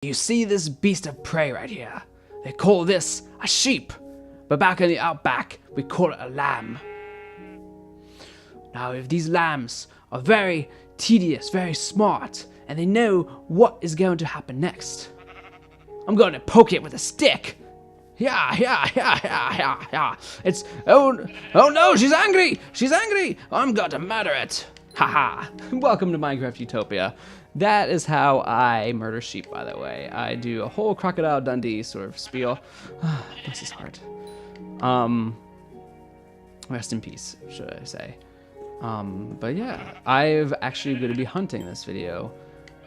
You see this beast of prey right here? They call this a sheep, but back in the outback, we call it a lamb. Now, if these lambs are very tedious, very smart, and they know what is going to happen next, I'm going to poke it with a stick. Yeah. It's, oh no, she's angry. I'm going to murder it. Haha. Welcome to Minecraft Utopia. That is how I murder sheep, by the way. I do a whole Crocodile Dundee sort of spiel. Bless his heart. Rest in peace, should I say. But yeah, I've actually going to be hunting this video.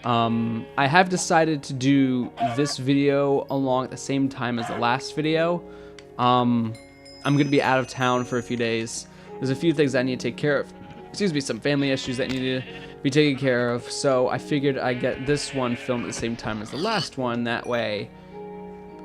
I have decided to do this video along at the same time as the last video. I'm going to be out of town for a few days. There's a few things I need to take care of. Excuse me, some family issues that need to be taken care of. So I figured I'd get this one filmed at the same time as the last one. That way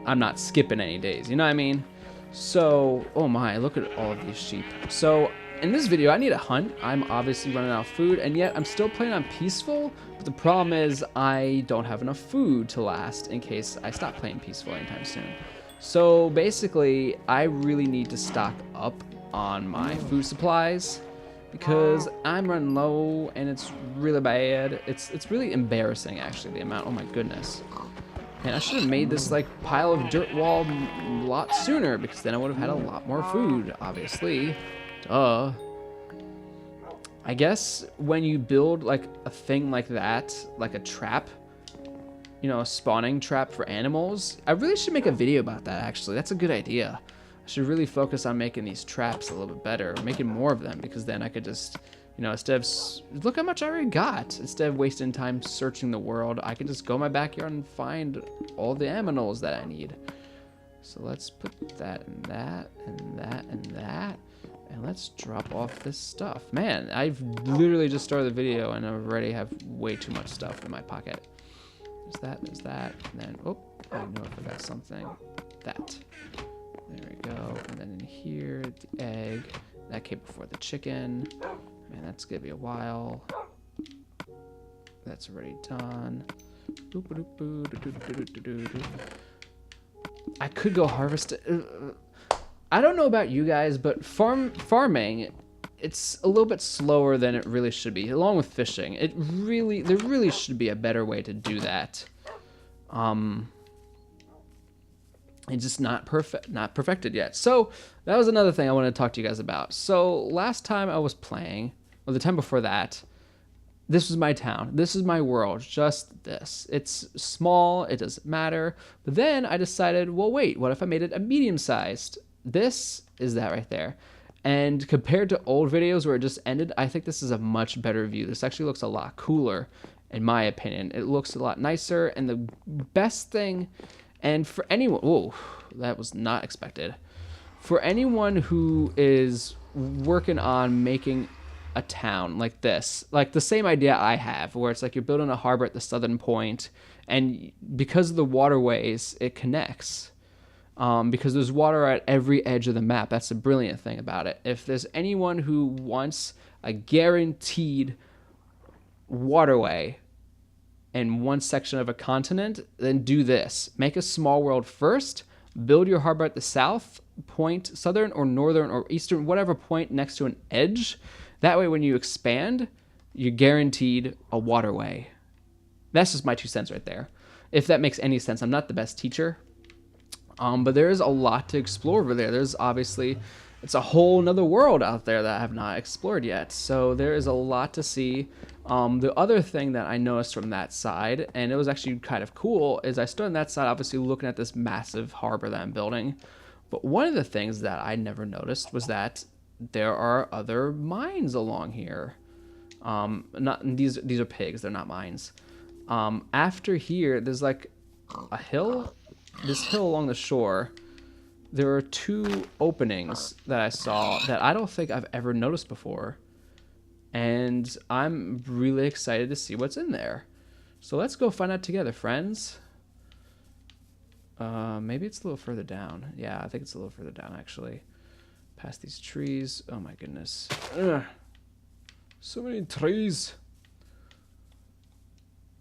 I'm not skipping any days. You know what I mean? So, oh my, look at all of these sheep. So in this video, I need a hunt. I'm obviously running out of food, and yet I'm still playing on peaceful. But the problem is I don't have enough food to last in case I stop playing peaceful anytime soon. So basically, I really need to stock up on my food supplies because I'm running low and it's really bad. It's really embarrassing, actually, the amount. Oh my goodness. And I should have made this like pile of dirt wall a lot sooner because then I would have had a lot more food, obviously. Duh. I guess when you build like a thing like that, like a trap, you know, a spawning trap for animals, I really should make a video about that, actually. That's a good idea. I should really focus on making these traps a little bit better, making more of them, because then I could just, you know, instead of, look how much I already got. Instead of wasting time searching the world, I can just go in my backyard and find all the aminals that I need. So let's put that and that and that and that. And let's drop off this stuff. Man, I've literally just started the video and I already have way too much stuff in my pocket. There's that, and then, oh, I know I forgot something. That. There we go. And then in here, the egg. That came before the chicken. Man, that's gonna be a while. That's already done. I could go harvest it. I don't know about you guys, but farming, it's a little bit slower than it really should be. Along with fishing, there really should be a better way to do that. It's just not perfected yet. So that was another thing I wanted to talk to you guys about. So last time I was playing, or the time before that, this was my town. This is my world. Just this. It's small. It doesn't matter. But then I decided, well, wait. What if I made it a medium-sized? This is that right there. And compared to old videos where it just ended, I think this is a much better view. This actually looks a lot cooler, in my opinion. It looks a lot nicer. And the best thing, and for anyone, whoa, that was not expected. For anyone who is working on making a town like this, like the same idea I have, where it's like you're building a harbor at the southern point, and because of the waterways, it connects. Because there's water at every edge of the map. That's the brilliant thing about it. If there's anyone who wants a guaranteed waterway in one section of a continent, then do this. Make a small world first. Build your harbor at the south point, southern or northern or eastern, whatever point next to an edge. That way when you expand, you're guaranteed a waterway. That's just my 2 cents right there. If that makes any sense. I'm not the best teacher. But there is a lot to explore over there. There's obviously, it's a whole nother world out there that I have not explored yet. So there is a lot to see. The other thing that I noticed from that side, and it was actually kind of cool, is I stood on that side obviously looking at this massive harbor that I'm building. But one of the things that I never noticed was that there are other mines along here. These are pigs, they're not mines. After here, there's like a hill. This hill along the shore, there are 2 openings that I saw that I don't think I've ever noticed before. And I'm really excited to see what's in there. So let's go find out together, friends. Maybe it's a little further down. Yeah, I think it's a little further down, actually. Past these trees. Oh my goodness. Ugh. So many trees.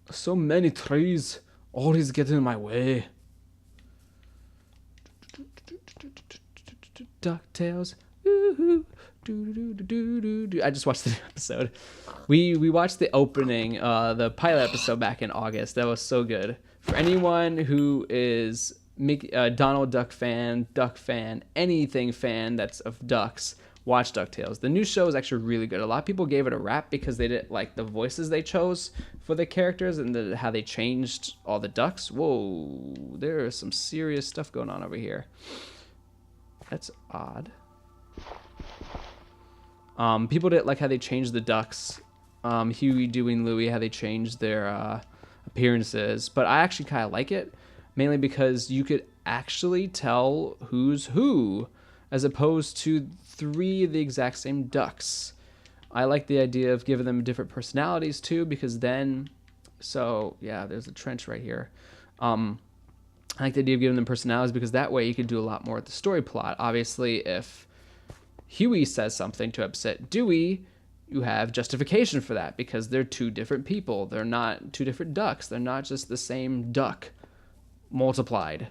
So many trees. Always getting in my way. DuckTales. I just watched the episode. We watched the opening, the pilot episode back in August. That was so good. For anyone who is Donald Duck fan, anything fan that's of ducks, watch DuckTales. The new show is actually really good. A lot of people gave it a rap because they didn't like the voices they chose for the characters and how they changed all the ducks. Whoa, there is some serious stuff going on over here. That's odd. People didn't like how they changed the ducks. Huey, Dewey, and Louie, how they changed their appearances. But I actually kind of like it, mainly because you could actually tell who's who, as opposed to 3 of the exact same ducks. I like the idea of giving them different personalities too, because then, so yeah, there's a trench right here. I like the idea of giving them personalities because that way you could do a lot more with the story plot. Obviously, if Huey says something to upset Dewey, you have justification for that because they're 2 different people. They're not 2 different ducks. They're not just the same duck multiplied.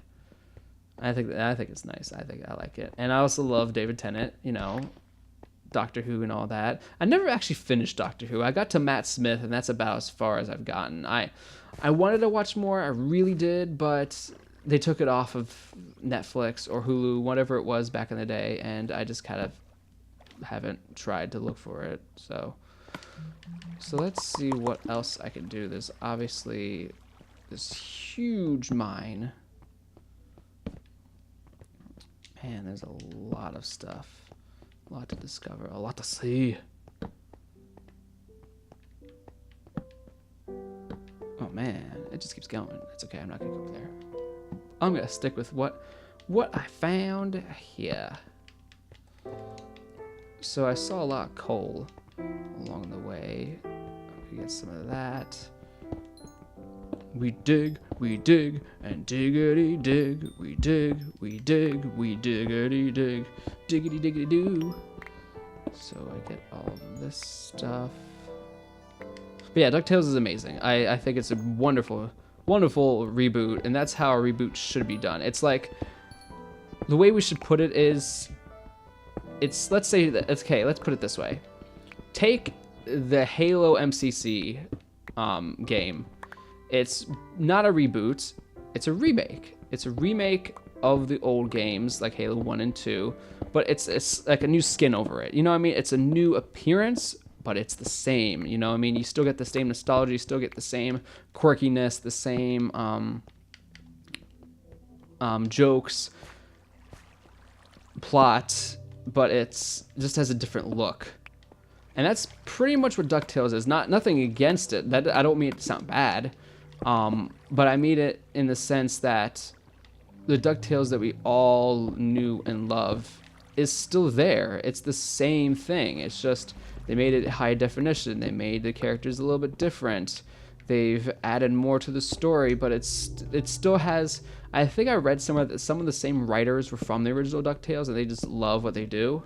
I think it's nice. I like it. And I also love David Tennant, you know, Doctor Who and all that. I never actually finished Doctor Who. I got to Matt Smith, and that's about as far as I've gotten. I wanted to watch more. I really did, but they took it off of Netflix or Hulu, whatever it was back in the day, and I just kind of haven't tried to look for it. So let's see what else I can do. There's obviously this huge mine. Man, there's a lot of stuff. A lot to discover. A lot to see. Oh man, it just keeps going. It's okay, I'm not gonna go up there. I'm gonna stick with what I found here. So I saw a lot of coal along the way. We get some of that. We dig, and diggity dig. We dig, we diggity dig. Diggity diggity do. So I get all of this stuff. But yeah, DuckTales is amazing. I think it's a wonderful reboot, and that's how a reboot should be done. It's like, the way we should put it is, let's say that, okay, let's put it this way. Take the Halo MCC game. It's not a reboot, it's a remake. It's a remake of the old games, like Halo 1 and 2, but it's like a new skin over it. You know what I mean? It's a new appearance, but it's the same. You know what I mean? You still get the same nostalgia, you still get the same quirkiness, the same jokes, plot, but it's just has a different look. And that's pretty much what DuckTales is. Nothing against it. That I don't mean it to sound bad. But I mean it in the sense that the DuckTales that we all knew and love is still there. It's the same thing. It's just they made it high definition. They made the characters a little bit different. They've added more to the story, but it still has. I think I read somewhere that some of the same writers were from the original DuckTales, and they just love what they do.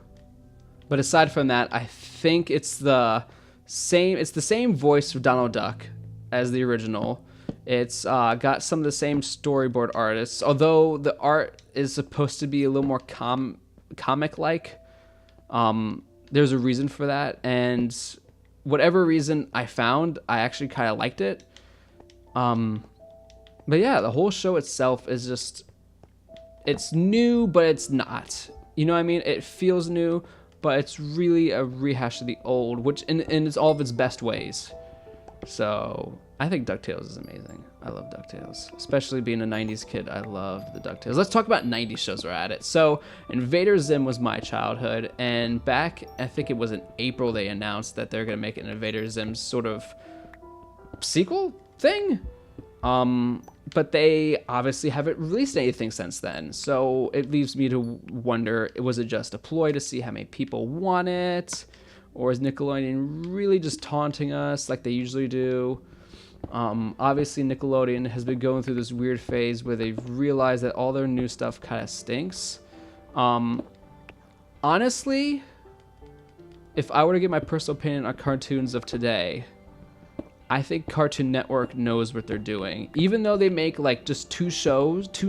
But aside from that, I think it's the same. It's the same voice for Donald Duck as the original. It's got some of the same storyboard artists, although the art is supposed to be a little more comic-like. There's a reason for that, and whatever reason I found, I actually kind of liked it. But yeah, the whole show itself is just, it's new, but it's not. You know what I mean? It feels new, but it's really a rehash of the old, which in it's all of its best ways. So I think DuckTales is amazing. I love DuckTales, especially being a 90s kid. I love the DuckTales. Let's talk about 90s shows we're at it. So Invader Zim was my childhood, and back, I think it was in April, they announced that they're going to make an Invader Zim sort of sequel thing. But they obviously haven't released anything since then. So it leaves me to wonder, was it just a ploy to see how many people want it? Or is Nickelodeon really just taunting us like they usually do? Obviously, Nickelodeon has been going through this weird phase where they've realized that all their new stuff kind of stinks. Honestly, if I were to give my personal opinion on cartoons of today, I think Cartoon Network knows what they're doing. Even though they make like just 2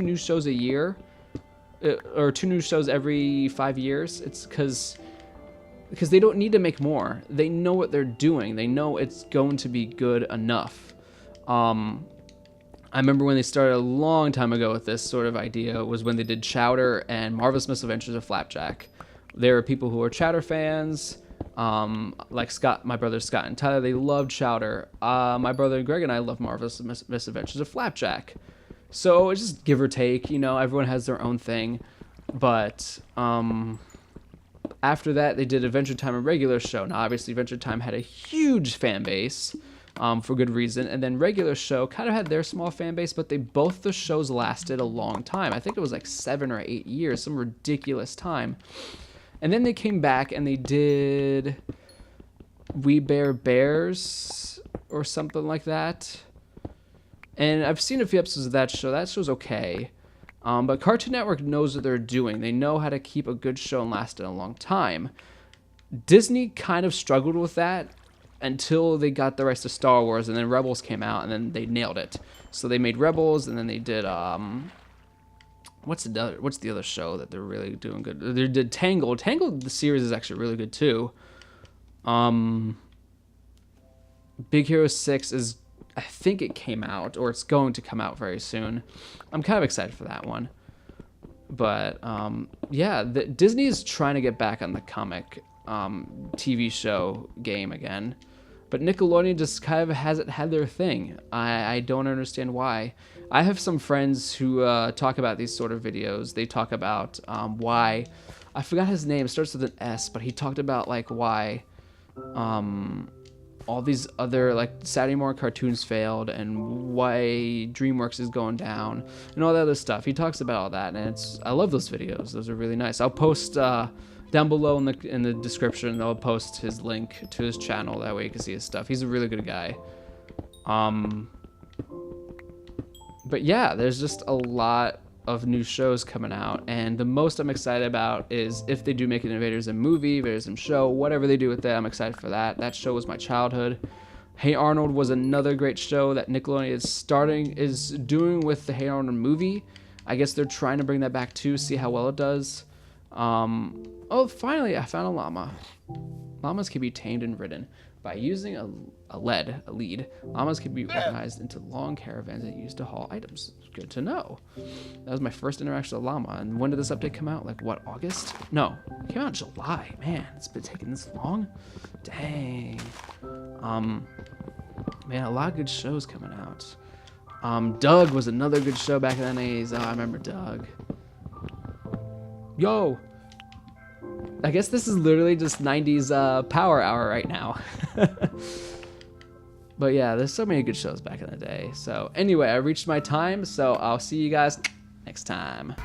new shows a year, or 2 new shows every 5 years, it's because they don't need to make more. They know what they're doing. They know it's going to be good enough. I remember when they started a long time ago with this sort of idea was when they did Chowder and Marvelous Misadventures of Flapjack. There were people who were Chowder fans, like Scott, my brothers Scott and Tyler. They loved Chowder. My brother Greg and I love Marvelous Misadventures of Flapjack. So it's just give or take, you know, everyone has their own thing. But after that, they did Adventure Time, a regular show. Now, obviously, Adventure Time had a huge fan base. For good reason, and then regular show kind of had their small fan base, but both the shows lasted a long time. I think it was like 7 or 8 years, some ridiculous time. And then they came back and they did We Bare Bears or something like that. And I've seen a few episodes of that show. That show's okay. But Cartoon Network knows what they're doing. They know how to keep a good show and last it a long time. Disney kind of struggled with that until they got the rights to Star Wars, and then Rebels came out, and then they nailed it. So they made Rebels, and then they did what's the other show that they're really doing good? They did Tangled. Tangled, the series, is actually really good too. Big Hero 6 is, I think it came out, or it's going to come out very soon. I'm kind of excited for that one. But yeah, Disney is trying to get back on the comic TV show game again. But Nickelodeon just kind of hasn't had their thing. I don't understand why. I have some friends who talk about these sort of videos. They talk about why, I forgot his name, it starts with an S, but he talked about like why all these other like Saturday morning cartoons failed and why DreamWorks is going down and all that other stuff. He talks about all that, and I love those videos. Those are really nice. I'll post down below in the description, I'll post his link to his channel. That way you can see his stuff. He's a really good guy. But yeah, there's just a lot of new shows coming out, and the most I'm excited about is if they do make an Invaders Zim movie, Invaders Zim show, whatever they do with that, I'm excited for that. That show was my childhood. Hey Arnold was another great show that Nickelodeon is doing with the Hey Arnold movie. I guess they're trying to bring that back too, see how well it does. Oh, finally, I found a llama. Llamas can be tamed and ridden. By using a lead. Llamas can be organized into long caravans that used to haul items. Good to know. That was my first interaction with a llama. And when did this update come out? Like, what, August? No, it came out in July. Man, it's been taking this long? Dang. Man, a lot of good shows coming out. Doug was another good show back in the 80s. Oh, I remember Doug. Yo! I guess this is literally just 90s power hour right now. But yeah, there's so many good shows back in the day. So anyway, I reached my time, so I'll see you guys next time.